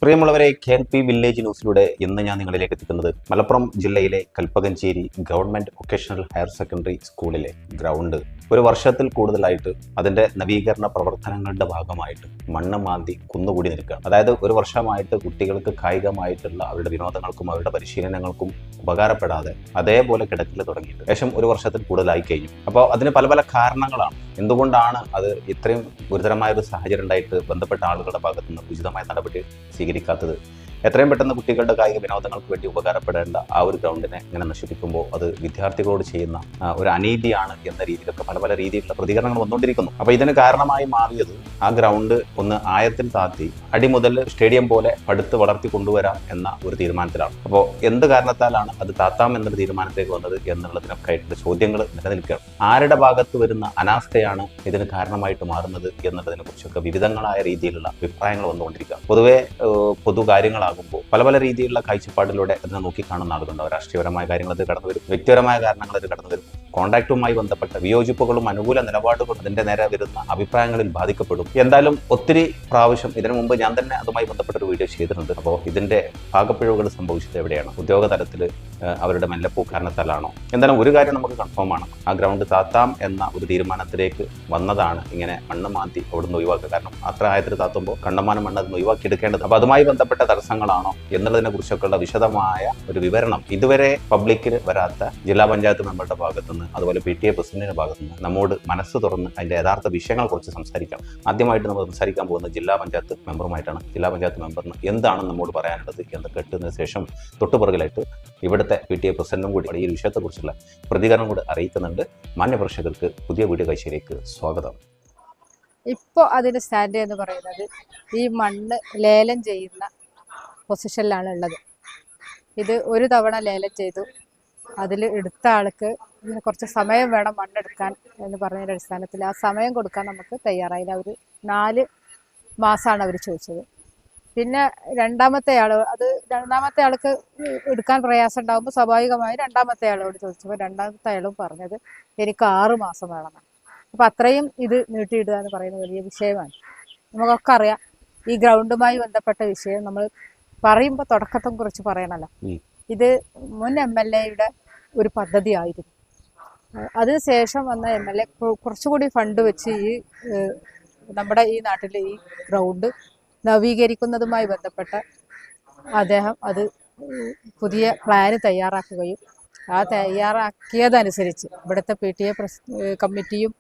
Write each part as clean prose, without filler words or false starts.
പ്രിയമുള്ളവരെ, KLP village ന്യൂസിലൂടെ ഇന്ന് ഞാൻ നിങ്ങളിലേക്ക് എത്തിക്കുന്നത് മലപ്പുറം ജില്ലയിലെ Kalpakanchery government vocational higher secondary സ്കൂളിലെ ഗ്രൗണ്ട് ഒരു വർഷത്തിൽ കൂടുതലായിട്ട് അതിന്റെ നവീകരണ പ്രവർത്തനങ്ങളുടെ ഭാഗമായിട്ട് മണ്ണ് മാന്തി കുന്നുകൂടി നിൽക്കുകയാണ്. അതായത് ഒരു വർഷമായിട്ട് കുട്ടികൾക്ക് കായികമായിട്ടുള്ള അവരുടെ വിനോദങ്ങൾക്കും അവരുടെ പരിശീലനങ്ങൾക്കും ഉപകാരപ്പെടാതെ അതേപോലെ കിടക്കിൽ തുടങ്ങിയിട്ട് ഏകദേശം ഒരു വർഷത്തിൽ കൂടുതലായി കഴിഞ്ഞു. അപ്പോൾ അതിന് പല പല കാരണങ്ങളാണ്. എന്തുകൊണ്ടാണ് അത് ഇത്രയും ഗുരുതരമായ ഒരു സാഹചര്യം ഉണ്ടായിട്ട് ബന്ധപ്പെട്ട ആളുകളുടെ ഭാഗത്തു നിന്ന് ഉചിതമായ നടപടി സ്വീകരിക്കാത്തത്? എത്രയും പെട്ടെന്ന് കുട്ടികളുടെ കായിക വിനോദങ്ങൾക്ക് വേണ്ടി ഉപകാരപ്പെടേണ്ട ആ ഒരു ഗ്രൗണ്ടിനെ ഇങ്ങനെ നശിപ്പിക്കുമ്പോൾ അത് വിദ്യാർത്ഥികളോട് ചെയ്യുന്ന ഒരു അനീതിയാണ് എന്ന രീതിയിലൊക്കെ പല പല രീതിയിലുള്ള പ്രതികരണങ്ങൾ വന്നുകൊണ്ടിരിക്കുന്നു. അപ്പോൾ ഇതിന് കാരണമായി മാറിയത് ആ ഗ്രൗണ്ട് ഒന്ന് ആയത്തിൽ താത്തി അടി മുതൽ സ്റ്റേഡിയം പോലെ പടുത്ത് വളർത്തി കൊണ്ടുവരാം എന്ന ഒരു തീരുമാനത്തിലാണ്. അപ്പോൾ എന്ത് കാരണത്താലാണ് അത് താത്താം എന്നൊരു തീരുമാനത്തിലേക്ക് വന്നത് എന്നുള്ളതിനൊക്കെ ആയിട്ടുള്ള ചോദ്യങ്ങൾ നിലനിൽക്കുകയാണ്. ആരുടെ ഭാഗത്ത് വരുന്ന അനാസ്ഥയാണ് ഇതിന് കാരണമായിട്ട് മാറുന്നത് എന്നതിനെ കുറിച്ചൊക്കെ വിവിധങ്ങളായ രീതിയിലുള്ള അഭിപ്രായങ്ങൾ വന്നുകൊണ്ടിരിക്കുക. പൊതുവെ പൊതുകാര്യങ്ങളാകുമ്പോൾ പല പല രീതിയിലുള്ള കാഴ്ചപ്പാടിലൂടെ അതിനെ നോക്കിക്കാണുന്ന ആളുകളുണ്ടാവും. രാഷ്ട്രീയപരമായ കാര്യങ്ങൾ അത് കടന്നു വരും, വ്യക്തിപരമായ കാരണങ്ങൾ അത് കടന്നു വരും, കോൺട്രാക്റ്റുമായി ബന്ധപ്പെട്ട വിയോജിപ്പുകളും അനുകൂല നിലപാടുകളും അതിന്റെ നേരെ വരുന്ന അഭിപ്രായങ്ങളിൽ ബാധിക്കപ്പെടും. എന്തായാലും ഒത്തിരി പ്രാവശ്യം ഇതിനു മുമ്പ് ഞാൻ തന്നെ അതുമായി ബന്ധപ്പെട്ട ഒരു വീഡിയോ ചെയ്തിട്ടുണ്ട്. അപ്പോൾ ഇതിന്റെ ഭാഗപ്പിഴവുകൾ സംഭവിച്ചത് എവിടെയാണ്? ഉദ്യോഗ തലത്തിൽ അവരുടെ മെല്ലപ്പൂ കാരണത്താലാണോ? എന്തായാലും ഒരു കാര്യം നമുക്ക് കൺഫേം ആണ്, ആ ഗ്രൗണ്ട് താത്താം എന്ന ഒരു തീരുമാനത്തിലേക്ക് വന്നതാണ് ഇങ്ങനെ മണ്ണ് മാന്തി അവിടുന്ന് ഒഴിവാക്കുക. കാരണം അത്ര ആയത്തിൽ താത്തുമ്പോൾ കണ്ടമാനം മണ്ണ് അതിന് ഒഴിവാക്കി എടുക്കേണ്ടത്. അപ്പോൾ അതുമായി ബന്ധപ്പെട്ട തടസ്സങ്ങളാണോ എന്നുള്ളതിനെ കുറിച്ചൊക്കെയുള്ള വിശദമായ ഒരു വിവരണം ഇതുവരെ പബ്ലിക്കിൽ വരാത്ത ജില്ലാ പഞ്ചായത്ത് മെമ്പറുടെ ഭാഗത്തുനിന്ന്, അതുപോലെ PTA പ്രസിഡന്റിന്റെ ഭാഗത്തുനിന്ന് നമ്മോട് മനസ്സ് തുറന്ന് അതിന്റെ യഥാർത്ഥ വിഷയങ്ങളെ കുറിച്ച് സംസാരിക്കാം. ആദ്യമായിട്ട് നമ്മൾ സംസാരിക്കാൻ പോകുന്നത് ജില്ലാ പഞ്ചായത്ത് മെമ്പറുമായിട്ടാണ്. ജില്ലാ പഞ്ചായത്ത് മെമ്പറിന് എന്താണ് നമ്മോട് പറയാനുള്ളത് എന്ന് കേട്ടതിന് ശേഷം തൊട്ടുപുറകിലായിട്ട് ഇവിടുത്തെ PTA പ്രസിഡന്റും കൂടി ഈ വിഷയത്തെക്കുറിച്ചുള്ള പ്രതികരണം കൂടി അറിയിക്കുന്നുണ്ട്. മാന്യപ്രേക്ഷകർക്ക് പുതിയ വീഡിയോ കാഴ്ചയിലേക്ക് സ്വാഗതം. ഇപ്പോൾ അതിന്റെ സ്റ്റാൻഡ് എന്ന് പറയുന്നത് ഈ മണ്ണ് ലേലം ചെയ്യുന്ന പൊസിഷനിലാണ് ഉള്ളത്. ഇത് ഒരു തവണ ലേലം ചെയ്തു, അതിൽ എടുത്ത ആൾക്ക് ഇതിന് കുറച്ച് സമയം വേണം മണ്ണെടുക്കാൻ എന്ന് പറഞ്ഞതിൻ്റെ അടിസ്ഥാനത്തിൽ ആ സമയം കൊടുക്കാൻ നമുക്ക് തയ്യാറായില്ല. അവർ 4 മാസമാണ് അവർ ചോദിച്ചത്. പിന്നെ രണ്ടാമത്തെ ആൾക്ക് എടുക്കാൻ പ്രയാസം ഉണ്ടാകുമ്പോൾ സ്വാഭാവികമായി രണ്ടാമത്തെ ആളോട് ചോദിച്ചപ്പോൾ രണ്ടാമത്തെ ആളും പറഞ്ഞത് എനിക്ക് 6 മാസം വേണമെന്നാണ്. അപ്പം അത്രയും ഇത് നീട്ടിയിടുക എന്ന് പറയുന്നത് വലിയ വിഷയമാണ്. നമുക്കൊക്കെ അറിയാം, ഈ ഗ്രൗണ്ടുമായി ബന്ധപ്പെട്ട വിഷയം നമ്മൾ പറയുമ്പോൾ തുടക്കത്തെ കുറിച്ച് പറയണല്ലോ. ഇത് മുൻ MLA-യുടെ ഒരു പദ്ധതി ആയിരുന്നു. അതിനുശേഷം വന്ന MLA കുറച്ചുകൂടി ഫണ്ട് വെച്ച് ഈ നമ്മുടെ ഈ നാട്ടിലെ ഈ ഗ്രൗണ്ട് നവീകരിക്കുന്നതുമായി ബന്ധപ്പെട്ട് അദ്ദേഹം അത് പുതിയ പ്ലാന് തയ്യാറാക്കുകയും ആ തയ്യാറാക്കിയതനുസരിച്ച് ഇവിടുത്തെ PTA കമ്മിറ്റിയും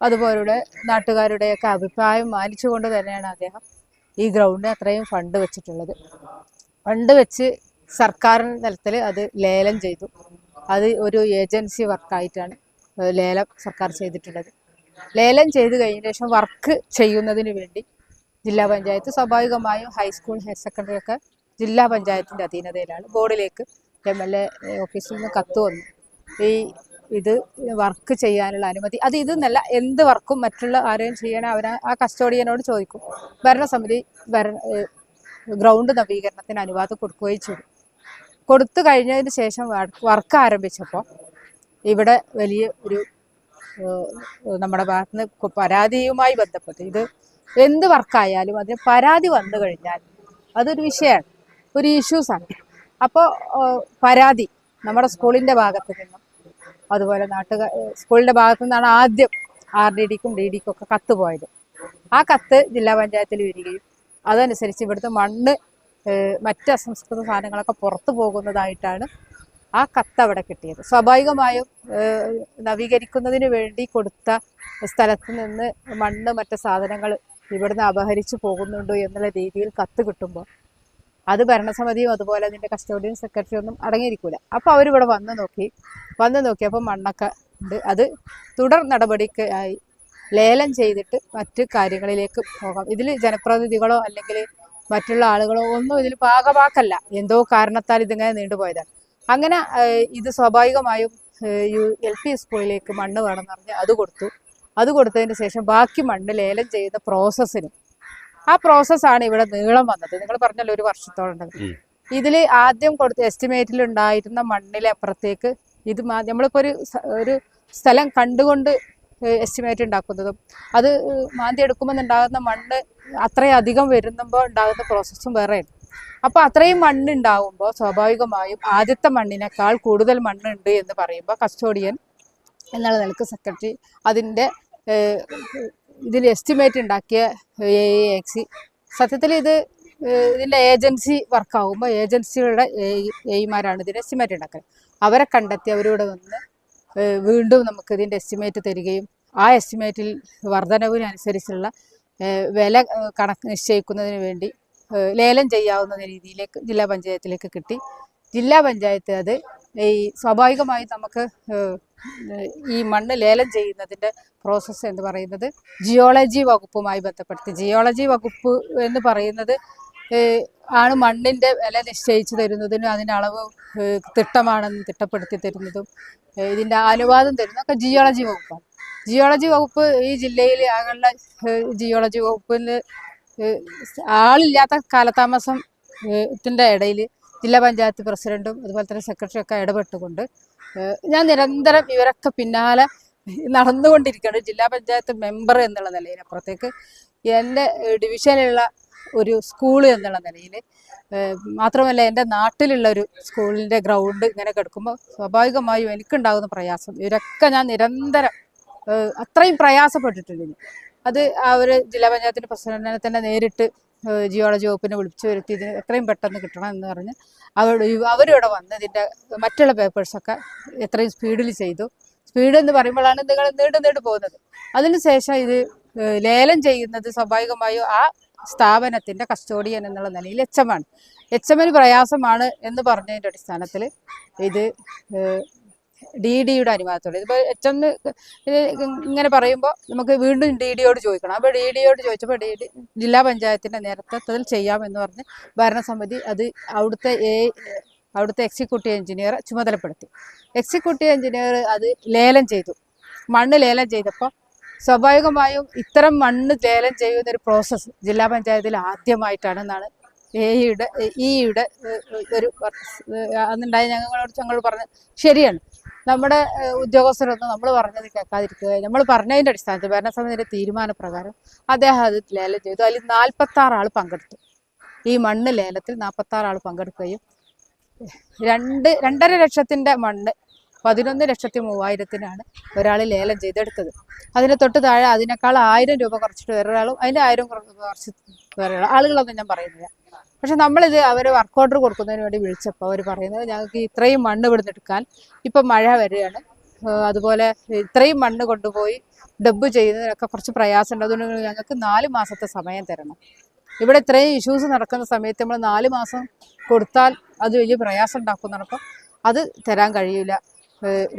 അതുപോലെ നാട്ടുകാരുടെയൊക്കെ അഭിപ്രായം മാനിച്ചുകൊണ്ട് തന്നെയാണ് അദ്ദേഹം ഈ ഗ്രൗണ്ടിന് അത്രയും ഫണ്ട് വെച്ചിട്ടുള്ളത്. ഫണ്ട് വെച്ച് സർക്കാർ തലത്തിൽ അത് ലേലം ചെയ്തു. അത് ഒരു ഏജൻസി വർക്കായിട്ടാണ് ലേലം സർക്കാർ ചെയ്തിട്ടുള്ളത്. ലേലം ചെയ്ത് കഴിഞ്ഞ ശേഷം വർക്ക് ചെയ്യുന്നതിന് വേണ്ടി ജില്ലാ പഞ്ചായത്ത് സ്വാഭാവികമായും ഹൈസ്കൂൾ ഹയർ സെക്കൻഡറി ഒക്കെ ജില്ലാ പഞ്ചായത്തിൻ്റെ അധീനതയിലാണ്. ബോർഡിലേക്ക് MLA ഓഫീസിൽ നിന്ന് കത്ത് വന്നു, ഇത് വർക്ക് ചെയ്യാനുള്ള അനുമതി. അത് ഇതെന്നല്ല, എന്ത് വർക്കും മറ്റുള്ള ആരെയും ചെയ്യണേ അവർ ആ കസ്റ്റോഡിയനോട് ചോദിക്കും. ഭരണസമിതി ഗ്രൗണ്ട് നവീകരണത്തിന് അനുവാദം കൊടുക്കുകയും ചെയ്തു. കൊടുത്തു കഴിഞ്ഞതിന് ശേഷം വർക്ക് ആരംഭിച്ചപ്പോൾ ഇവിടെ വലിയ ഒരു നമ്മുടെ ഭാഗത്ത് നിന്ന് പരാതിയുമായി ബന്ധപ്പെട്ട് ഇത് എന്ത് വർക്കായാലും അതിന് പരാതി വന്നു കഴിഞ്ഞാൽ അതൊരു വിഷയമാണ്, ഒരു ഇഷ്യൂസാണ്. അപ്പോൾ പരാതി നമ്മുടെ സ്കൂളിൻ്റെ ഭാഗത്ത് നിന്നും അതുപോലെ സ്കൂളിൻ്റെ ഭാഗത്തു നിന്നാണ് ആദ്യം RDD-ക്കും DD-ക്കും ഒക്കെ കത്ത് പോയത്. ആ കത്ത് ജില്ലാ പഞ്ചായത്തിൽ വരികയും അതനുസരിച്ച് ഇവിടുത്തെ മണ്ണ് മറ്റ് അസംസ്കൃത സാധനങ്ങളൊക്കെ പുറത്തു പോകുന്നതായിട്ടാണ് ആ കത്ത് അവിടെ കിട്ടിയത്. സ്വാഭാവികമായും നവീകരിക്കുന്നതിന് വേണ്ടി കൊടുത്ത സ്ഥലത്ത് നിന്ന് മണ്ണ് മറ്റ് സാധനങ്ങൾ ഇവിടുന്ന് അപഹരിച്ചു പോകുന്നുണ്ടോ എന്നുള്ള രീതിയിൽ കത്ത് കിട്ടുമ്പോൾ അത് ഭരണസമിതിയും അതുപോലെ അതിൻ്റെ കസ്റ്റോഡിയൻ സെക്രട്ടറി ഒന്നും അടങ്ങിയിരിക്കില്ല. അപ്പോൾ അവരിവിടെ വന്ന് നോക്കിയപ്പോൾ മണ്ണൊക്കെ ഉണ്ട്. അത് തുടർ നടപടിക്ക് ആയി ലേലം ചെയ്തിട്ട് മറ്റ് കാര്യങ്ങളിലേക്ക് പോകാം. ഇതിൽ ജനപ്രതിനിധികളോ അല്ലെങ്കിൽ മറ്റുള്ള ആളുകളോ ഒന്നും ഇതിൽ ഭാഗമാക്കല്ല. എന്തോ കാരണത്താൽ ഇതിങ്ങനെ നീണ്ടുപോയതാണ്. അങ്ങനെ ഇത് സ്വാഭാവികമായും LP സ്കൂളിലേക്ക് മണ്ണ് വേണമെന്ന് പറഞ്ഞ് അത് കൊടുത്തതിന് ശേഷം ബാക്കി മണ്ണ് ലേലം ചെയ്യുന്ന പ്രോസസ്സിനും ആ പ്രോസസ്സാണ് ഇവിടെ നീളം വന്നത്. നിങ്ങൾ പറഞ്ഞല്ലോ 1 വർഷത്തോളം. ഇതിൽ ആദ്യം കൊടുത്ത എസ്റ്റിമേറ്റിൽ ഉണ്ടായിരുന്ന മണ്ണിലെ അപ്പുറത്തേക്ക് ഇത് നമ്മളിപ്പോൾ ഒരു സ്ഥലം കണ്ടുകൊണ്ട് എസ്റ്റിമേറ്റ് ഉണ്ടാക്കുന്നതും അത് മാന്തി എടുക്കുമ്പോൾ ഉണ്ടാകുന്ന മണ്ണ് അത്രയധികം വരുമ്പോൾ ഉണ്ടാകുന്ന പ്രോസസ്സും വേറെയാണ്. അപ്പോൾ അത്രയും മണ്ണുണ്ടാവുമ്പോൾ സ്വാഭാവികമായും ആദ്യത്തെ മണ്ണിനേക്കാൾ കൂടുതൽ മണ്ണുണ്ട് എന്ന് പറയുമ്പോൾ കസ്റ്റോഡിയൻ എന്നുള്ള നിലക്ക് സെക്രട്ടറി അതിൻ്റെ ഇതിൽ എസ്റ്റിമേറ്റ് ഉണ്ടാക്കിയ AAXC സത്യത്തിൽ ഇതിൻ്റെ ഏജൻസി വർക്കാവുമ്പോൾ ഏജൻസികളുടെ എയ്മാരാണ് ഇതിൻ്റെ എസ്റ്റിമേറ്റ് ഉണ്ടാക്കുന്നത്. അവരെ കണ്ടെത്തി അവരോട് വന്ന് വീണ്ടും നമുക്ക് ഇതിൻ്റെ എസ്റ്റിമേറ്റ് തരികയും ആ എസ്റ്റിമേറ്റിൽ വർധനവിനനുസരിച്ചുള്ള വില കണക്ക് നിശ്ചയിക്കുന്നതിന് വേണ്ടി ലേലം ചെയ്യാവുന്ന രീതിയിലേക്ക് ജില്ലാ പഞ്ചായത്തിലേക്ക് കിട്ടി. ജില്ലാ പഞ്ചായത്ത് അത് സ്വാഭാവികമായും നമുക്ക് ഈ മണ്ണ് ലേലം ചെയ്യുന്നതിൻ്റെ പ്രോസസ്സ് എന്ന് പറയുന്നത് ജിയോളജി വകുപ്പുമായി ബന്ധപ്പെടുത്തി. ജിയോളജി വകുപ്പ് എന്ന് പറയുന്നത് ആണ് മണ്ണിൻ്റെ വില നിശ്ചയിച്ചു തരുന്നതിനും അതിൻ്റെ അളവ് തിട്ടമാണെന്ന് തിട്ടപ്പെടുത്തി തരുന്നതും ഇതിൻ്റെ അനുവാദം തരുന്നതൊക്കെ ജിയോളജി വകുപ്പാണ്. ജിയോളജി വകുപ്പ് ഈ ജില്ലയിൽ ആകെയുള്ള ജിയോളജി വകുപ്പിന് ആളില്ലാത്ത കാലതാമസത്തിൻ്റെ ഇടയിൽ ജില്ലാ പഞ്ചായത്ത് പ്രസിഡന്റും അതുപോലെ തന്നെ സെക്രട്ടറിയൊക്കെ ഇടപെട്ടുകൊണ്ട് ഞാൻ നിരന്തരം ഇവരൊക്കെ പിന്നാലെ നടന്നുകൊണ്ടിരിക്കുകയാണ്. ജില്ലാ പഞ്ചായത്ത് മെമ്പർ എന്നുള്ള നിലയിൽ അപ്പുറത്തേക്ക് എൻ്റെ ഡിവിഷനിലുള്ള ഒരു സ്കൂള് എന്നുള്ള നിലയിൽ മാത്രമല്ല എൻ്റെ നാട്ടിലുള്ള ഒരു സ്കൂളിൻ്റെ ഗ്രൗണ്ട് ഇങ്ങനെ കിടക്കുമ്പോൾ സ്വാഭാവികമായും എനിക്കുണ്ടാകുന്ന പ്രയാസം ഇവരൊക്കെ ഞാൻ നിരന്തരം അത്രയും പ്രയാസപ്പെട്ടിട്ടുണ്ട്. അത് അവർ ജില്ലാ പഞ്ചായത്തിൻ്റെ പ്രസിഡന്റിനെ തന്നെ നേരിട്ട് ജിയോളജി വകുപ്പിനെ വിളിച്ചു വരുത്തി ഇതിന് എത്രയും പെട്ടെന്ന് കിട്ടണം എന്ന് പറഞ്ഞ് അവരിവിടെ വന്ന് ഇതിൻ്റെ മറ്റുള്ള പേപ്പേഴ്സൊക്കെ എത്രയും സ്പീഡിൽ ചെയ്തു. സ്പീഡ് എന്ന് പറയുമ്പോഴാണ് നിങ്ങൾ നീണ്ടു പോകുന്നത്. അതിനുശേഷം ഇത് ലേലം ചെയ്യുന്നത് സ്വാഭാവികമായും ആ സ്ഥാപനത്തിൻ്റെ കസ്റ്റോഡിയൻ എന്നുള്ള നിലയിൽ എച്ച്.എമ്മിന് പ്രയാസമാണ് എന്ന് പറഞ്ഞതിൻ്റെ അടിസ്ഥാനത്തിൽ ഇത് DDയുടെ അനുവാദത്തോടെ ഇതിപ്പോൾ HM ഇങ്ങനെ പറയുമ്പോൾ നമുക്ക് വീണ്ടും DDയോട് ചോദിക്കണം. അപ്പോൾ DDയോട് ചോദിച്ചപ്പോൾ DD ജില്ലാ പഞ്ചായത്തിൻ്റെ നേതൃത്വത്തിൽ ചെയ്യാമെന്ന് പറഞ്ഞ് ഭരണസമിതി അത് അവിടുത്തെ എക്സിക്യൂട്ടീവ് എഞ്ചിനീയർ ചുമതലപ്പെടുത്തി. എക്സിക്യൂട്ടീവ് എഞ്ചിനീയർ അത് ലേലം ചെയ്തു. മണ്ണ് ലേലം ചെയ്തപ്പോൾ സ്വാഭാവികമായും ഇത്തരം മണ്ണ് ലേലം ചെയ്യുന്നൊരു പ്രോസസ്സ് ജില്ലാ പഞ്ചായത്തിൽ ആദ്യമായിട്ടാണെന്നാണ് ഈയുടെ ഒരു അന്നുണ്ടായി ഞങ്ങൾ പറഞ്ഞു. ശരിയാണ്, നമ്മുടെ ഉദ്യോഗസ്ഥരൊന്നും നമ്മൾ പറഞ്ഞത് കേൾക്കാതിരിക്കുക. നമ്മൾ പറഞ്ഞതിൻ്റെ അടിസ്ഥാനത്തിൽ ഭരണസമിതിയുടെ തീരുമാനപ്രകാരം അദ്ദേഹം അത് ലേലം ചെയ്തു. അതിൽ 46 ആൾ പങ്കെടുത്തു. ഈ മണ്ണ് ലേലത്തിൽ 46 ആൾ പങ്കെടുക്കുകയും 2.5 ലക്ഷത്തിൻ്റെ മണ്ണ് 11,03,000-നാണ് ഒരാൾ ലേലം ചെയ്തെടുത്തത്. അതിന് തൊട്ട് താഴെ അതിനേക്കാൾ 1000 രൂപ കുറച്ചിട്ട് വേറൊരാളും അതിൻ്റെ 1000 കുറച്ച് വേറെ ആളുകളൊന്നും ഞാൻ പറയുന്നില്ല. പക്ഷെ നമ്മളിത് അവർ വർക്ക് ഓർഡർ കൊടുക്കുന്നതിന് വേണ്ടി വിളിച്ചപ്പോൾ അവർ പറയുന്നത് ഞങ്ങൾക്ക് ഇത്രയും മണ്ണ് ഇവിടുന്ന് എടുക്കാൻ ഇപ്പം മഴ വരികയാണ്, അതുപോലെ ഇത്രയും മണ്ണ് കൊണ്ടുപോയി ഡബ്ബ് ചെയ്യുന്നതിനൊക്കെ കുറച്ച് പ്രയാസമുണ്ട്, അതുകൊണ്ട് ഞങ്ങൾക്ക് 4 മാസത്തെ സമയം തരണം. ഇവിടെ ഇത്രയും ഇഷ്യൂസ് നടക്കുന്ന സമയത്ത് നമ്മൾ 4 മാസം കൊടുത്താൽ അത് വലിയ പ്രയാസം ഉണ്ടാക്കുമെന്ന് പറഞ്ഞപ്പോൾ അത് തരാൻ കഴിയില്ല,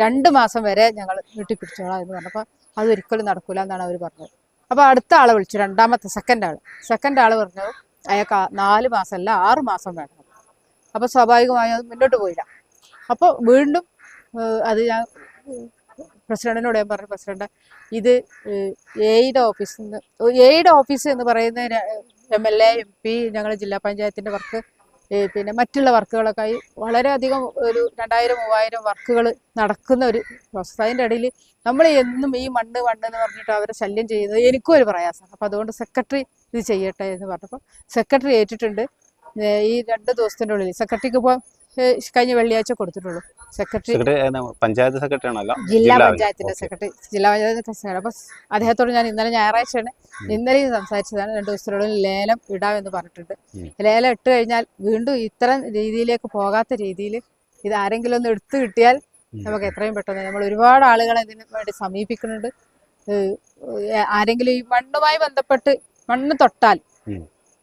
2 മാസം വരെ ഞങ്ങൾ വീട്ടിൽ പിടിച്ചോളാം എന്ന് പറഞ്ഞപ്പോൾ അതൊരിക്കലും നടക്കില്ല എന്നാണ് അവർ പറഞ്ഞത്. അപ്പോൾ അടുത്ത ആളെ വിളിച്ചു, രണ്ടാമത്തെ സെക്കൻഡ് ആൾ പറഞ്ഞു അയാൾക്ക് 4 മാസമല്ല 6 മാസം വേണം. അപ്പോൾ സ്വാഭാവികമായും അത് മുന്നോട്ട് പോയില്ല. അപ്പോൾ വീണ്ടും അത് ഞാൻ പ്രസിഡന്റിനോട് ഞാൻ പറഞ്ഞു, പ്രസിഡന്റ് ഇത് എയുടെ ഓഫീസ് എന്ന് പറയുന്ന MLA MP ഞങ്ങൾ ജില്ലാ പഞ്ചായത്തിൻ്റെ വർക്ക് പിന്നെ മറ്റുള്ള വർക്കുകളൊക്കെ ആയി വളരെയധികം ഒരു 2000-3000 വർക്കുകൾ നടക്കുന്ന ഒരു പ്രോസസ്. അതിൻ്റെ ഇടയിൽ നമ്മൾ എന്നും ഈ മണ്ണ് എന്ന് പറഞ്ഞിട്ട് അവരെ ശല്യം ചെയ്യുന്നത് എനിക്കും ഒരു പ്രയാസമാണ്. അപ്പോൾ അതുകൊണ്ട് സെക്രട്ടറി ഇത് ചെയ്യട്ടെ എന്ന് പറഞ്ഞപ്പോൾ സെക്രട്ടറി ഏറ്റിട്ടുണ്ട്. ഈ 2 ദിവസത്തിൻ്റെ ഉള്ളിൽ സെക്രട്ടറിക്ക് ഇപ്പോൾ കഴിഞ്ഞ വെള്ളിയാഴ്ച കൊടുത്തിട്ടുള്ളൂ. പഞ്ചായത്ത് സെക്രട്ടറി ആണല്ലോ, ജില്ലാ പഞ്ചായത്തിന്റെ സെക്രട്ടറി. അപ്പോൾ അദ്ദേഹത്തോട് ഞാൻ ഇന്നലെ ഞായറാഴ്ചയാണ് ഇന്നലെയും സംസാരിച്ചതാണ്. 2 ദിവസത്തിനുള്ളിൽ ലേലം ഇടാമെന്ന് പറഞ്ഞിട്ടുണ്ട്. ലേലം ഇട്ട് കഴിഞ്ഞാൽ വീണ്ടും ഇത്തരം രീതിയിലേക്ക് പോകാത്ത രീതിയിൽ ഇത് ആരെങ്കിലും ഒന്ന് എടുത്തു കിട്ടിയാൽ നമുക്ക് എത്രയും പെട്ടെന്ന്, നമ്മൾ ഒരുപാട് ആളുകളെ ഇതിന് വേണ്ടി സമീപിക്കുന്നുണ്ട്. ആരെങ്കിലും ഈ മണ്ണുമായി ബന്ധപ്പെട്ട് മണ്ണ് തൊട്ടാൽ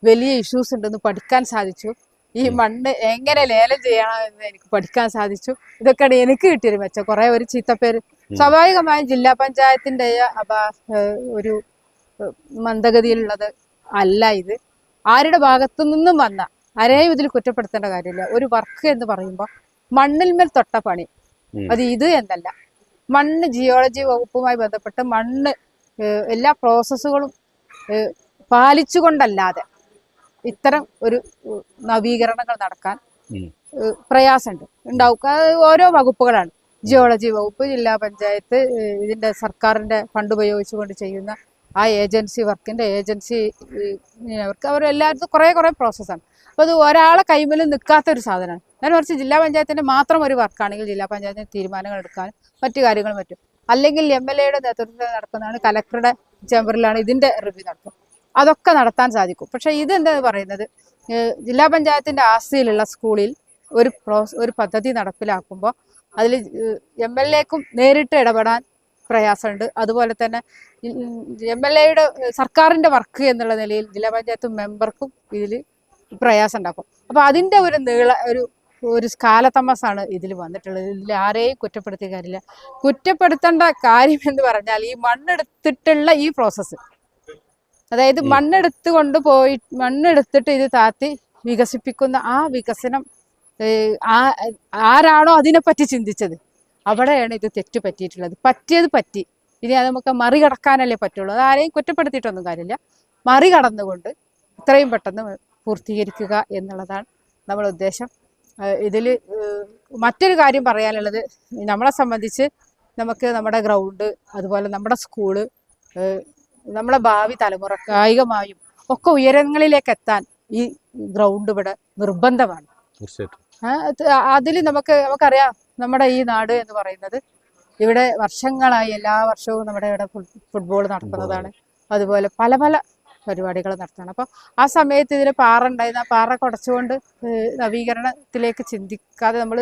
വലിയ ഇഷ്യൂസ് ഉണ്ടെന്ന് പഠിക്കാൻ സാധിച്ചു. ഈ മണ്ണ് എങ്ങനെ ലേലം ചെയ്യണമെന്ന് എനിക്ക് പഠിക്കാൻ സാധിച്ചു. ഇതൊക്കെയാണ് എനിക്ക് കിട്ടിയൊരു മെച്ചം. കുറെ ഒരു ചീത്തപ്പേര് സ്വാഭാവികമായും ജില്ലാ പഞ്ചായത്തിന്റെ ഒരു മന്ദഗതിയിലുള്ളത് അല്ല. ഇത് ആരുടെ ഭാഗത്തു നിന്നും വന്ന ആരെയും ഇതിൽ കുറ്റപ്പെടുത്തേണ്ട കാര്യമില്ല. ഒരു വർക്ക് എന്ന് പറയുമ്പോൾ മണ്ണിന്മേൽ തൊട്ട പണി അത് ഇത് എന്നല്ല. മണ്ണ് ജിയോളജി വകുപ്പുമായി ബന്ധപ്പെട്ട് മണ്ണ് എല്ലാ പ്രോസസ്സുകളും പാലിച്ചുകൊണ്ടല്ലാതെ ഇത്തരം ഒരു നവീകരണങ്ങൾ നടക്കാൻ ഉണ്ടാവും. ഓരോ വകുപ്പുകളാണ്. ജിയോളജി വകുപ്പ്, ജില്ലാ പഞ്ചായത്ത്, ഇതിന്റെ സർക്കാരിന്റെ ഫണ്ട് ഉപയോഗിച്ചുകൊണ്ട് ചെയ്യുന്ന ആ ഏജൻസി വർക്കിന്റെ അവർക്ക് അവരെല്ലായിടത്തും കുറെ പ്രോസസ്സാണ്. അപ്പോൾ അത് ഒരാളെ കൈമലും നിൽക്കാത്ത ഒരു സാധനമാണ്. നേരെ മറിച്ച് ജില്ലാ പഞ്ചായത്തിൻ്റെ മാത്രം ഒരു വർക്കാണെങ്കിൽ ജില്ലാ പഞ്ചായത്തിന് തീരുമാനങ്ങൾ എടുക്കാനും മറ്റു കാര്യങ്ങളും പറ്റും. അല്ലെങ്കിൽ MLA നേതൃത്വത്തിൽ നടക്കുന്നതാണ്, കലക്ടറുടെ ചേംബറിലാണ് ഇതിൻ്റെ റിവ്യൂ നടത്തും. അതൊക്കെ നടത്താൻ സാധിക്കും. പക്ഷേ ഇതെന്താ പറയുന്നത്, ജില്ലാ പഞ്ചായത്തിൻ്റെ ആസ്തിയിലുള്ള സ്കൂളിൽ ഒരു പദ്ധതി നടപ്പിലാക്കുമ്പോൾ അതിൽ MLAക്കും നേരിട്ട് ഇടപെടാൻ പ്രയാസമുണ്ട്. അതുപോലെ തന്നെ MLAയുടെ സർക്കാരിൻ്റെ വർക്ക് എന്നുള്ള നിലയിൽ ജില്ലാ പഞ്ചായത്ത് മെമ്പർക്കും ഇതിൽ പ്രയാസം ഉണ്ടാക്കും. അപ്പോൾ അതിൻ്റെ ഒരു കാലതാമസമാണ് ഇതിൽ വന്നിട്ടുള്ളത്. ഇതിൽ ആരെയും കുറ്റപ്പെടുത്തിയ കാര്യമില്ല. കുറ്റപ്പെടുത്തേണ്ട കാര്യം എന്ന് പറഞ്ഞാൽ ഈ മണ്ണെടുത്തിട്ടുള്ള ഈ പ്രോസസ്സ്, അതായത് മണ്ണെടുത്തിട്ട് ഇത് താത്തി വികസിപ്പിക്കുന്ന ആ വികസനം ആരാണോ അതിനെപ്പറ്റി ചിന്തിച്ചത് അവിടെയാണ് ഇത് തെറ്റ് പറ്റിയിട്ടുള്ളത്. പറ്റിയത് പറ്റി, ഇനി അത് നമുക്ക് മറികടക്കാനല്ലേ പറ്റുള്ളൂ. അത് ആരെയും കുറ്റപ്പെടുത്തിയിട്ടൊന്നും കാര്യമില്ല. മറികടന്നുകൊണ്ട് ഇത്രയും പെട്ടെന്ന് പൂർത്തീകരിക്കുക എന്നുള്ളതാണ് നമ്മുടെ ഉദ്ദേശം. ഇതിൽ മറ്റൊരു കാര്യം പറയാനുള്ളത്, നമ്മളെ സംബന്ധിച്ച് നമുക്ക് നമ്മുടെ ഗ്രൗണ്ട്, അതുപോലെ നമ്മുടെ സ്കൂള്, നമ്മുടെ ഭാവി തലമുറ കായികമായും ഒക്കെ ഉയരങ്ങളിലേക്ക് എത്താൻ ഈ ഗ്രൗണ്ട് ഇവിടെ നിർബന്ധമാണ്. അതിൽ നമുക്കറിയാം, നമ്മുടെ ഈ നാട് എന്ന് പറയുന്നത് ഇവിടെ വർഷങ്ങളായി എല്ലാ വർഷവും നമ്മുടെ ഇവിടെ ഫുട്ബോൾ നടത്തുന്നതാണ്. അതുപോലെ പല പല പരിപാടികൾ നടത്തണം. അപ്പോൾ ആ സമയത്ത് ഇതിൽ പാറ ഉണ്ടായിരുന്നു. ആ പാറ കുടച്ചുകൊണ്ട് നവീകരണത്തിലേക്ക് ചിന്തിക്കാതെ നമ്മൾ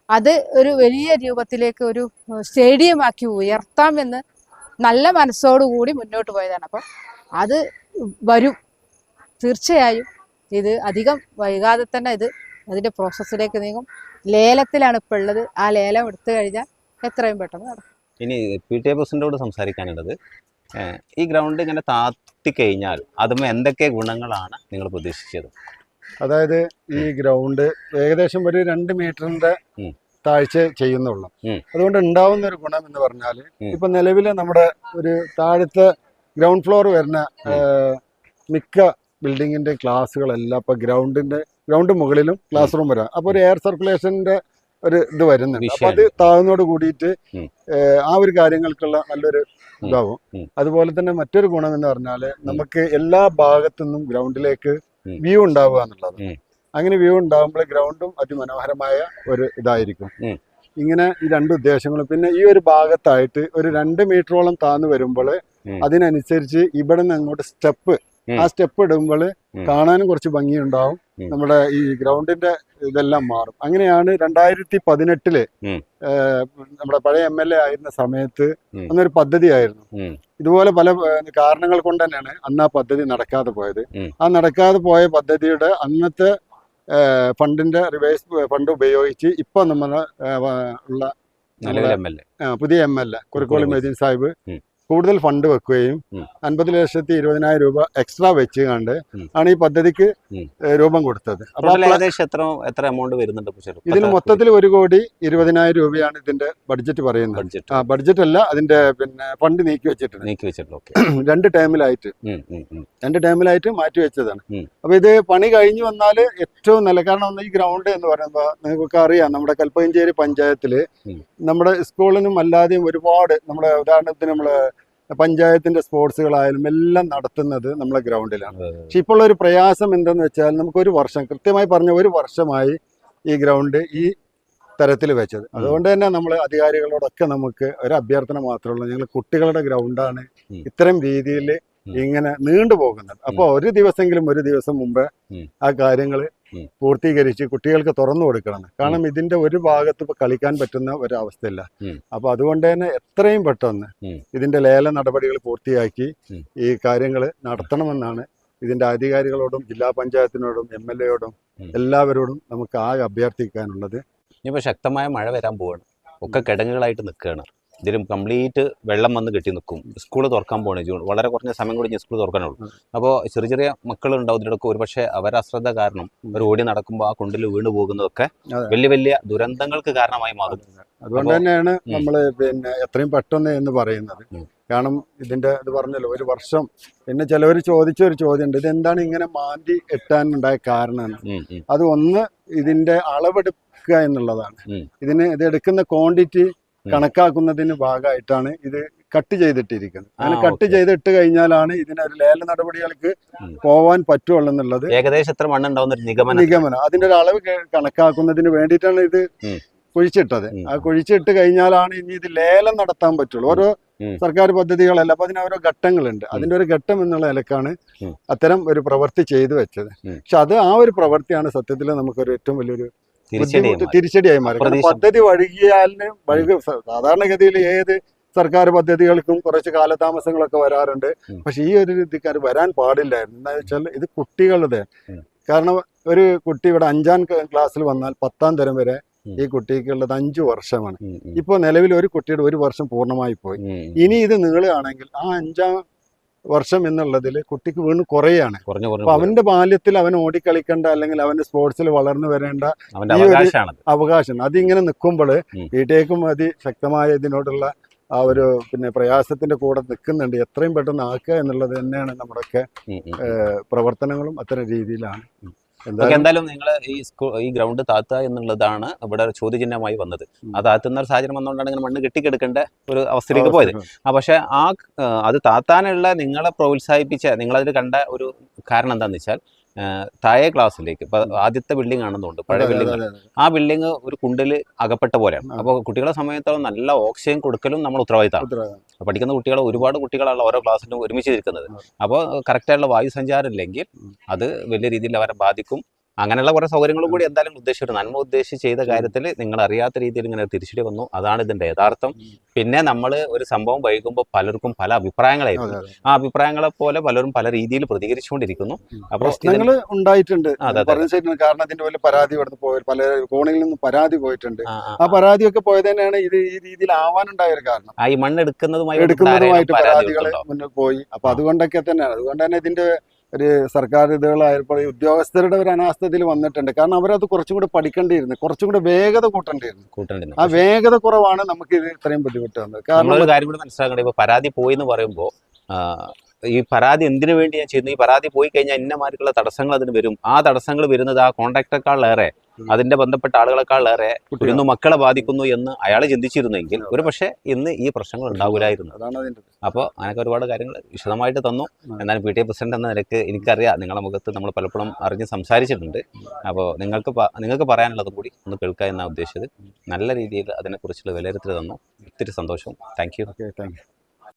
അത് ഒരു വലിയ രൂപത്തിലേക്ക് ഒരു സ്റ്റേഡിയമാക്കി ഉയർത്താമെന്ന് നല്ല മനസ്സോടുകൂടി മുന്നോട്ട് പോയതാണ്. അപ്പോൾ അത് വരും, തീർച്ചയായും. ഇത് അധികം വൈകാതെ തന്നെ അതിൻ്റെ പ്രോസസ്സിലേക്ക് നീങ്ങും. ലേലത്തിലാണ് ഇപ്പോൾ ഉള്ളത്. ആ ലേലം എടുത്തു കഴിഞ്ഞാൽ എത്രയും പെട്ടെന്ന് നടക്കും. ഇനി PTA പ്രസിഡന്റോട് സംസാരിക്കാനുള്ളത്, ഈ ഗ്രൗണ്ട് ഇങ്ങനെ താത്തി കഴിഞ്ഞാൽ അതും എന്തൊക്കെ ഗുണങ്ങളാണ് നിങ്ങൾ പ്രതീക്ഷിച്ചത്? അതായത് ഈ ഗ്രൗണ്ട് ഏകദേശം ഒരു 2 മീറ്ററിന്റെ താഴ്ച ചെയ്യുന്നുള്ളൂ. അതുകൊണ്ട് ഉണ്ടാവുന്ന ഒരു ഗുണം എന്ന് പറഞ്ഞാൽ, ഇപ്പൊ നിലവിൽ നമ്മുടെ ഒരു താഴത്തെ ഗ്രൗണ്ട് ഫ്ലോർ വരുന്ന മിക്ക ബിൽഡിങ്ങിന്റെ ക്ലാസ്സുകളെല്ലാം ഇപ്പൊ ഗ്രൗണ്ട് മുകളിലും ക്ലാസ് റൂം വരാം. അപ്പൊ ഒരു എയർ സർക്കുലേഷന്റെ ഒരു ഇത് വരുന്നുണ്ട്. അപ്പൊ അത് താഴ്ന്നോട് കൂടിയിട്ട് ആ ഒരു കാര്യങ്ങൾക്കുള്ള നല്ലൊരു ഇതാവും. അതുപോലെ തന്നെ മറ്റൊരു ഗുണം എന്ന് പറഞ്ഞാല് നമുക്ക് എല്ലാ ഭാഗത്തുനിന്നും ഗ്രൗണ്ടിലേക്ക് വ്യൂ ഉണ്ടാവുക എന്നുള്ളത്. അങ്ങനെ വ്യൂ ഉണ്ടാകുമ്പോൾ ഗ്രൗണ്ടും അതിമനോഹരമായ ഒരു ഇതായിരിക്കും. ഇങ്ങനെ ഈ 2 ഉദ്ദേശങ്ങളും. പിന്നെ ഈ ഒരു ഭാഗത്തായിട്ട് ഒരു 2 മീറ്ററോളം താഴ്ന്നു വരുമ്പോൾ അതിനനുസരിച്ച് ഇവിടെ നിന്ന് അങ്ങോട്ട് ആ സ്റ്റെപ്പ് ഇടുമ്പോൾ കാണാനും കുറച്ച് ഭംഗിയുണ്ടാവും. നമ്മുടെ ഈ ഗ്രൗണ്ടിന്റെ ഇതെല്ലാം മാറും. അങ്ങനെയാണ് 2018 നമ്മുടെ പഴയ MLA ആയിരുന്ന സമയത്ത് അന്നൊരു പദ്ധതി ആയിരുന്നു. ഇതുപോലെ പല കാരണങ്ങൾ കൊണ്ട് തന്നെയാണ് അന്ന് ആ പദ്ധതി നടക്കാതെ പോയത്. ആ നടക്കാതെ പോയ പദ്ധതിയുടെ അന്നത്തെ ഫണ്ടിന്റെ റിവൈസ് ഫണ്ട് ഉപയോഗിച്ച് ഇപ്പൊ നമ്മളെ ഉള്ള പുതിയ MLA കുറിക്കോളി മൊയ്തീൻ സാഹിബ് കൂടുതൽ ഫണ്ട് വെക്കുകയും 50,20,000 രൂപ എക്സ്ട്രാ വെച്ചുകൊണ്ട് ആണ് ഈ പദ്ധതിക്ക് രൂപം കൊടുത്തത്. എത്ര എമൗണ്ട് വരുന്നുണ്ട്? ഇതിന് മൊത്തത്തിൽ 1,20,00,000 രൂപയാണ് ഇതിന്റെ ബഡ്ജറ്റ് പറയുന്നത്. ബഡ്ജറ്റ് അല്ല, അതിന്റെ പിന്നെ ഫണ്ട് നീക്കി വെച്ചിട്ടുണ്ട്. 2 ടേമിലായിട്ട് മാറ്റി വെച്ചതാണ്. അപ്പൊ ഇത് പണി കഴിഞ്ഞു വന്നാൽ ഏറ്റവും നല്ല, കാരണം ഈ ഗ്രൗണ്ട് എന്ന് പറയുമ്പോൾ നിങ്ങൾക്ക് അറിയാം, നമ്മുടെ കൽപ്പകഞ്ചേരി പഞ്ചായത്തില് നമ്മുടെ സ്കൂളിനും അല്ലാതെയും ഒരുപാട്, നമ്മുടെ ഉദാഹരണത്തിന് നമ്മള് പഞ്ചായത്തിന്റെ സ്പോർട്സുകളായാലും എല്ലാം നടത്തുന്നത് നമ്മളെ ഗ്രൗണ്ടിലാണ്. പക്ഷെ ഇപ്പോൾ ഒരു പ്രയാസം എന്തെന്ന് വെച്ചാൽ, നമുക്കൊരു വർഷം, കൃത്യമായി പറഞ്ഞ 1 വർഷമായി ഈ ഗ്രൗണ്ട് ഈ തരത്തിൽ വെച്ചത്. അതുകൊണ്ട് തന്നെ നമ്മൾ അധികാരികളോടൊക്കെ നമുക്ക് ഒരു അഭ്യർത്ഥന മാത്രമേ ഉള്ളൂ. ഞങ്ങൾ കുട്ടികളുടെ ഗ്രൗണ്ടാണ് ഇത്തരം രീതിയിൽ ഇങ്ങനെ നീണ്ടുപോകുന്നത്. അപ്പോൾ ഒരു ദിവസം മുമ്പ് ആ കാര്യങ്ങൾ പൂർത്തീകരിച്ച് കുട്ടികൾക്ക് തുറന്നു കൊടുക്കണം. കാരണം ഇതിന്റെ ഒരു ഭാഗത്ത് ഇപ്പൊ കളിക്കാൻ പറ്റുന്ന ഒരവസ്ഥയില്ല. അപ്പൊ അതുകൊണ്ട് തന്നെ എത്രയും പെട്ടെന്ന് ഇതിന്റെ ലേല നടപടികൾ പൂർത്തിയാക്കി ഈ കാര്യങ്ങൾ നടത്തണമെന്നാണ് ഇതിന്റെ അധികാരികളോടും ജില്ലാ പഞ്ചായത്തിനോടും MLAയോടും എല്ലാവരോടും നമുക്ക് ആകെ അഭ്യർത്ഥിക്കാനുള്ളത്. ഇനിയിപ്പോൾ ശക്തമായ മഴ വരാൻ പോവാണ്, ഒക്കെ കിടങ്ങുകളായിട്ട് നിൽക്കുകയാണ്. ഇതിലും കംപ്ലീറ്റ് വെള്ളം വന്ന് കെട്ടി നിൽക്കും. സ്കൂൾ തുറക്കാൻ പോകണേ ജൂൺ, വളരെ കുറഞ്ഞ സമയം കൂടി സ്കൂൾ തുറക്കാനുള്ളൂ. അപ്പോൾ ചെറിയ മക്കളുണ്ടാവും ഇതിലൊക്കെ. ഒരുപക്ഷെ അവർ അശ്രദ്ധ കാരണം അവർ ഓടി നടക്കുമ്പോൾ ആ കുണ്ടിൽ വീണ് പോകുന്നതൊക്കെ വലിയ ദുരന്തങ്ങൾക്ക് കാരണമായി മാറും. അതുകൊണ്ട് തന്നെയാണ് നമ്മൾ പിന്നെ എത്രയും പെട്ടെന്ന് എന്ന് പറയുന്നത്. കാരണം ഇതിന്റെ ഇത് പറഞ്ഞല്ലോ 1 വർഷം. പിന്നെ ചിലവർ ചോദിച്ചൊരു ചോദ്യമുണ്ട്, ഇതെന്താണ് ഇങ്ങനെ മാന്തി എട്ടാനുണ്ടായ കാരണം? അത് ഒന്ന് ഇതിന്റെ അളവെടുക്കുക എന്നുള്ളതാണ്. ഇത് എടുക്കുന്ന ക്വാണ്ടിറ്റി കണക്കാക്കുന്നതിന് ഭാഗമായിട്ടാണ് ഇത് കട്ട് ചെയ്തിട്ടിരിക്കുന്നത്. അങ്ങനെ ആ, കട്ട് ഓക്കേ. ചെയ്തിട്ട് കഴിഞ്ഞാലാണ് ഇതിനൊരു ലേല നടപടികൾക്ക് പോവാൻ പറ്റുള്ളൂ എന്നുള്ളത് ഏകദേശം എത്ര മണ്ണുണ്ടാവുന്ന ഒരു നിഗമനം? അതിന്റെ ഒരു അളവ് കണക്കാക്കുന്നതിന് വേണ്ടിയിട്ടാണ് ഇത് ഉം. കുഴിച്ചിട്ടത്. ഉം. ആ കുഴിച്ചിട്ട് കഴിഞ്ഞാലാണ് ഇനി ഇത് ലേലം നടത്താൻ പറ്റുള്ളൂ. ഓരോ സർക്കാർ പദ്ധതികളല്ല, അപ്പൊ അതിന് ഓരോ ഘട്ടങ്ങളുണ്ട്. അതിന്റെ ഒരു ഘട്ടം എന്നുള്ള നിലക്കാണ് അത്തരം ഒരു പ്രവൃത്തി ചെയ്തു വെച്ചത്. പക്ഷെ അത് ആ ഒരു പ്രവൃത്തിയാണ് സത്യത്തിൽ നമുക്കൊരു ഏറ്റവും വലിയൊരു തിരിച്ചടിയായി മാറി. കാരണം പദ്ധതി സാധാരണഗതിയിൽ ഏത് സർക്കാർ പദ്ധതികൾക്കും കുറച്ച് കാലതാമസങ്ങളൊക്കെ വരാറുണ്ട്. പക്ഷെ ഈ ഒരു രീതിക്കാർ വരാൻ പാടില്ലായിരുന്നു. എന്താ വെച്ചാൽ ഇത് കുട്ടികളുടെ, കാരണം ഒരു കുട്ടി ഇവിടെ 5ാം ക്ലാസ്സിൽ വന്നാൽ 10ാം തരം വരെ ഈ കുട്ടിക്കുള്ളത് 5 വർഷമാണ്. ഇപ്പോൾ നിലവിൽ ഒരു കുട്ടിയുടെ 1 വർഷം പൂർണ്ണമായി പോയി. ഇനി ഇത് നീളുകയാണെങ്കിൽ ആ 5ാം വർഷം എന്നുള്ളതിൽ കുട്ടിക്ക് വീണ്ടും കുറയാണ്. അപ്പൊ അവന്റെ ബാല്യത്തിൽ അവൻ ഓടിക്കളിക്കേണ്ട അല്ലെങ്കിൽ അവന്റെ സ്പോർട്സിൽ വളർന്നു വരേണ്ട അവകാശം അതിങ്ങനെ നിൽക്കുമ്പോൾ വീട്ടേക്കും അതിശക്തമായ ഇതിനോടുള്ള ആ ഒരു പ്രയാസത്തിന്റെ കൂടെ നിൽക്കുന്നുണ്ട്. എത്രയും പെട്ടെന്ന് ആക്കുക എന്നുള്ളത് തന്നെയാണ് നമ്മുടെയൊക്കെ പ്രവർത്തനങ്ങളും അത്തരം രീതിയിലാണ്. എന്തായാലും നിങ്ങൾ ഈ ഗ്രൗണ്ട് താത്തുക എന്നുള്ളതാണ് ഇവിടെ ചോദ്യചിഹ്നമായി വന്നത്. ആ താത്തുന്ന ഒരു സാഹചര്യം വന്നുകൊണ്ടാണ് ഇങ്ങനെ മണ്ണ് കെട്ടിക്കെടുക്കേണ്ട ഒരു അവസ്ഥയിലേക്ക് പോയത്. പക്ഷെ അത് താത്താനുള്ള നിങ്ങളെ പ്രോത്സാഹിപ്പിച്ച, നിങ്ങളതിൽ കണ്ട ഒരു കാരണം എന്താണെന്ന് വെച്ചാൽ, താഴെ ക്ലാസ്സിലേക്ക് ഇപ്പൊ ആദ്യത്തെ ബിൽഡിംഗ് ആണെന്നുണ്ട്, പഴയ ബിൽഡിംഗ്, ആ ബിൽഡിംഗ് ഒരു കുണ്ടിൽ അകപ്പെട്ട പോലെയാണ്. അപ്പോൾ കുട്ടികളെ സമയത്തോളം നല്ല ഓക്സിജൻ കൊടുക്കലും നമ്മൾ ഉത്തരവാദിത്തമാണ്. പഠിക്കുന്ന കുട്ടികൾ ഒരുപാട് കുട്ടികളാണ് ഓരോ ക്ലാസ്സിലും ഒരുമിച്ച് ഇരിക്കുന്നത്. അപ്പോൾ കറക്റ്റായിട്ടുള്ള വായു സഞ്ചാരം ഇല്ലെങ്കിൽ അത് വലിയ രീതിയിൽ അവരെ ബാധിക്കും. അങ്ങനെയുള്ള കുറേ സൗകര്യങ്ങളും കൂടി എന്തായാലും ഉദ്ദേശിച്ചു, നന്മ ഉദ്ദേശിച്ച് ചെയ്ത കാര്യത്തിൽ നിങ്ങൾ അറിയാത്ത രീതിയിൽ ഇങ്ങനെ തിരിച്ചടി വന്നു. അതാണ് ഇതിന്റെ യഥാർത്ഥം. പിന്നെ നമ്മൾ ഒരു സംഭവം വൈകുമ്പോൾ പലർക്കും പല അഭിപ്രായങ്ങളായിരുന്നു. ആ അഭിപ്രായങ്ങളെ പോലെ പലരും പല രീതിയിൽ പ്രതികരിച്ചുകൊണ്ടിരിക്കുന്നു. അപ്പോൾ പ്രശ്നങ്ങൾ ഉണ്ടായിട്ടുണ്ട്. കാരണം ഇതിന്റെ പോലെ പരാതി പല കോണിൽ നിന്നും പരാതി പോയിട്ടുണ്ട്. ആ പരാതിയൊക്കെ പോയത് തന്നെയാണ് ഇത് ഈ രീതിയിൽ ആവാനുണ്ടായ ഒരു കാരണം. ഈ മണ്ണ് എടുക്കുന്നതുമായിട്ട് പരാതികൾ മുന്നിൽ പോയി. അപ്പൊ അതുകൊണ്ടൊക്കെ തന്നെയാണ്. അതുകൊണ്ട് തന്നെ ഇതിന്റെ ഒരു സർക്കാർ ഇതുകളായപ്പോൾ ഈ ഉദ്യോഗസ്ഥരുടെ ഒരു അനാസ്ഥത്തിൽ വന്നിട്ടുണ്ട്. കാരണം അവരത് കുറച്ചും കൂടെ പഠിക്കേണ്ടിയിരുന്നു, കുറച്ചും കൂടെ വേഗത കൂട്ടേണ്ടിയിരുന്നു. ആ വേഗത കുറവാണ് നമുക്ക് ഇത് ഇത്രയും ബുദ്ധിമുട്ട് വന്നത്. കാരണം ഒരു കാര്യം കൂടി മനസ്സിലാക്കേണ്ടത്, ഇപ്പൊ പരാതി പോയി എന്ന് പറയുമ്പോൾ ഈ പരാതി എന്തിനു വേണ്ടി ഞാൻ ചെയ്യുന്നു, ഈ പരാതി പോയി കഴിഞ്ഞാൽ ഇന്നമാർക്കുള്ള തടസ്സങ്ങൾ അതിന് വരും. ആ തടസ്സങ്ങൾ വരുന്നത് ആ കോൺട്രാക്ടറെക്കാളേറെ, അതിന്റെ ബന്ധപ്പെട്ട ആളുകളെക്കാളേറെ കുരുന്നു മക്കളെ ബാധിക്കുന്നു എന്ന് അയാൾ ചിന്തിച്ചിരുന്നെങ്കിൽ ഒരു പക്ഷേ ഇന്ന് ഈ പ്രശ്നങ്ങൾ ഉണ്ടാവില്ലായിരുന്നു. അപ്പോൾ അങ്ങനെയൊക്കെ ഒരുപാട് കാര്യങ്ങൾ വിശദമായിട്ട് തന്നു. എന്നാലും PTA പ്രസിഡന്റ് എന്ന നിലയ്ക്ക് എനിക്കറിയാം നിങ്ങളുടെ മുഖത്ത് നമ്മൾ പലപ്പോഴും അറിഞ്ഞ് സംസാരിച്ചിട്ടുണ്ട്. അപ്പോൾ നിങ്ങൾക്ക് പറയാനുള്ളതും കൂടി ഒന്ന് കേൾക്കുക എന്നാണ് ഉദ്ദേശിച്ചത്. നല്ല രീതിയിൽ അതിനെക്കുറിച്ചുള്ള വിലയിരുത്തൽ തന്നു. ഒത്തിരി സന്തോഷം. Thank you.